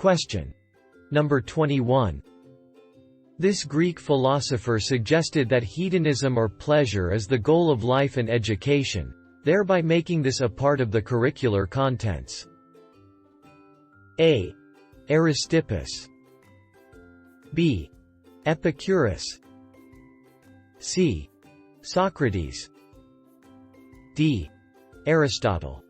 Question. Number 21. This Greek philosopher suggested that hedonism or pleasure is the goal of life and education, thereby making this a part of the curricular contents. A. Aristippus. B. Epicurus. C. Socrates. D. Aristotle.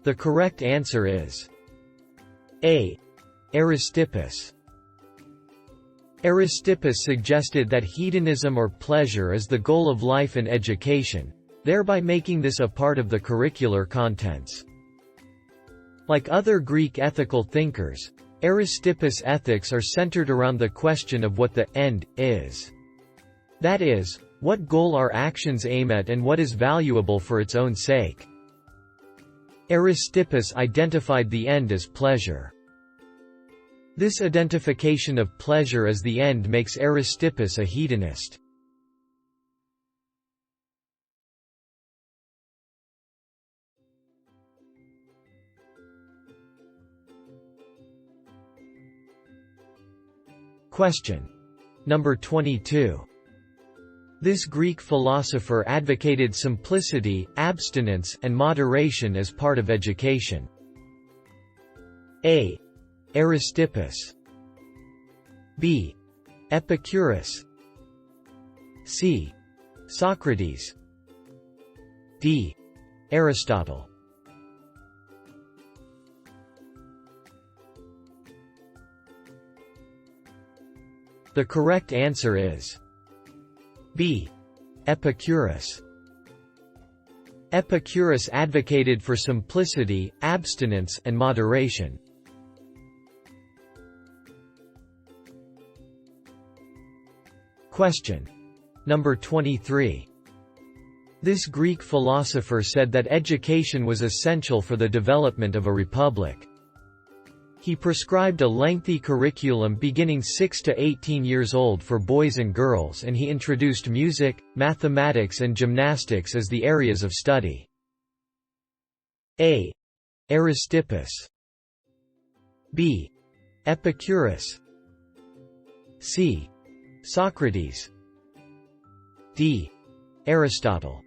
The correct answer is A. Aristippus. Aristippus suggested that hedonism or pleasure is the goal of life and education, thereby making this a part of the curricular contents. Like other Greek ethical thinkers, Aristippus' ethics are centered around the question of what the end is. That is, what goal our actions aim at and what is valuable for its own sake. Aristippus identified the end as pleasure. This identification of pleasure as the end makes Aristippus a hedonist. Question. Number 22. This Greek philosopher advocated simplicity, abstinence, and moderation as part of education. A. Aristippus. B. Epicurus. C. Socrates. D. Aristotle. The correct answer is B. Epicurus. Epicurus advocated for simplicity, abstinence, and moderation. Question. Number 23. This Greek philosopher said that education was essential for the development of a republic. He prescribed a lengthy curriculum beginning 6 to 18 years old for boys and girls, and he introduced music, mathematics and gymnastics as the areas of study. A. Aristippus. B. Epicurus. C. Socrates. D. Aristotle.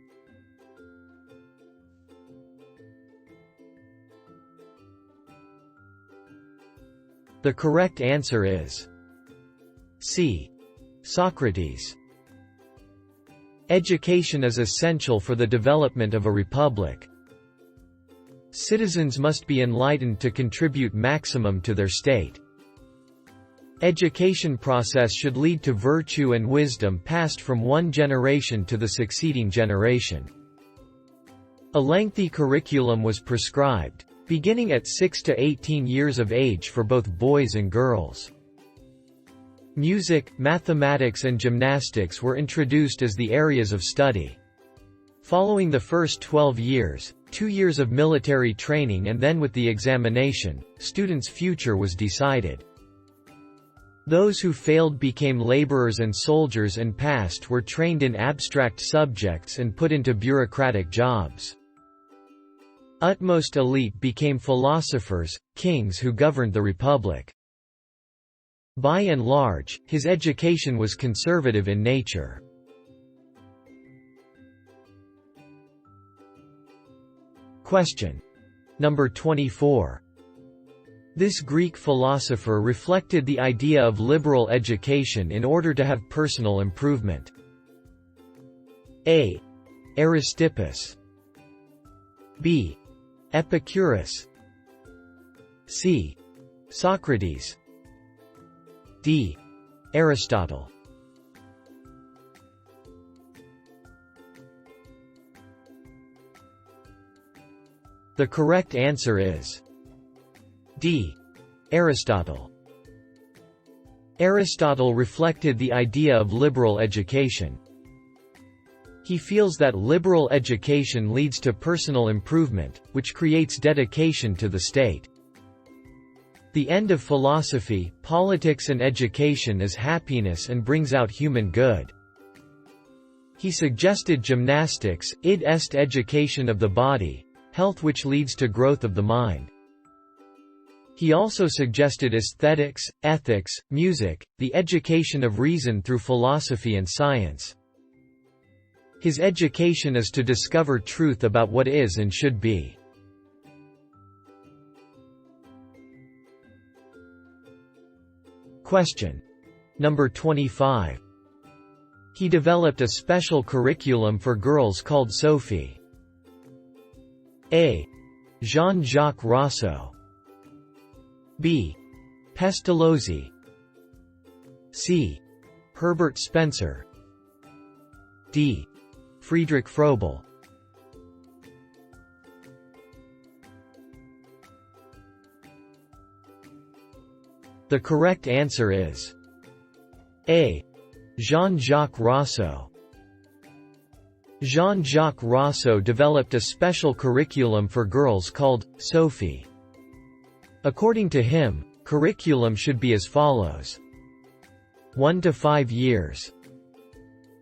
The correct answer is C. Socrates. Education is essential for the development of a republic. Citizens must be enlightened to contribute maximum to their state. Education process should lead to virtue and wisdom passed from one generation to the succeeding generation. A lengthy curriculum was prescribed, beginning at 6 to 18 years of age for both boys and girls. Music, mathematics and gymnastics were introduced as the areas of study. Following the first 12 years, 2 years of military training and then with the examination, students' future was decided. Those who failed became laborers and soldiers and passed were trained in abstract subjects and put into bureaucratic jobs. Utmost elite became philosophers, kings who governed the republic. By and large, his education was conservative in nature. Question. Number 24. This Greek philosopher reflected the idea of liberal education in order to have personal improvement. A. Aristippus. B. Epicurus. C. Socrates. D. Aristotle. The correct answer is D. Aristotle. Aristotle reflected the idea of liberal education. He feels that liberal education leads to personal improvement, which creates dedication to the state. The end of philosophy, politics and education is happiness and brings out human good. He suggested gymnastics, id est education of the body, health which leads to growth of the mind. He also suggested aesthetics, ethics, music, the education of reason through philosophy and science. His education is to discover truth about what is and should be. Question. Number 25. He developed a special curriculum for girls called Sophie. A. Jean-Jacques Rousseau. B. Pestalozzi. C. Herbert Spencer. D. Friedrich Froebel. The correct answer is A. Jean-Jacques Rousseau. Jean-Jacques Rousseau developed a special curriculum for girls called Sophie. According to him, curriculum should be as follows: 1 to 5 years.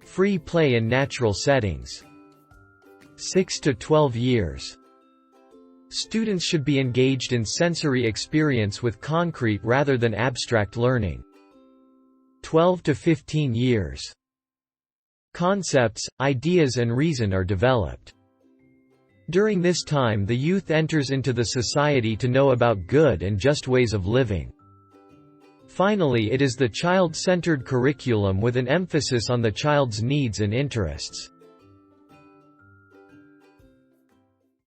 Free play in natural settings. 6 to 12 years. Students should be engaged in sensory experience with concrete rather than abstract learning. 12 to 15 years. Concepts, ideas and reason are developed. During this time the youth enters into the society to know about good and just ways of living. Finally, it is the child-centered curriculum with an emphasis on the child's needs and interests.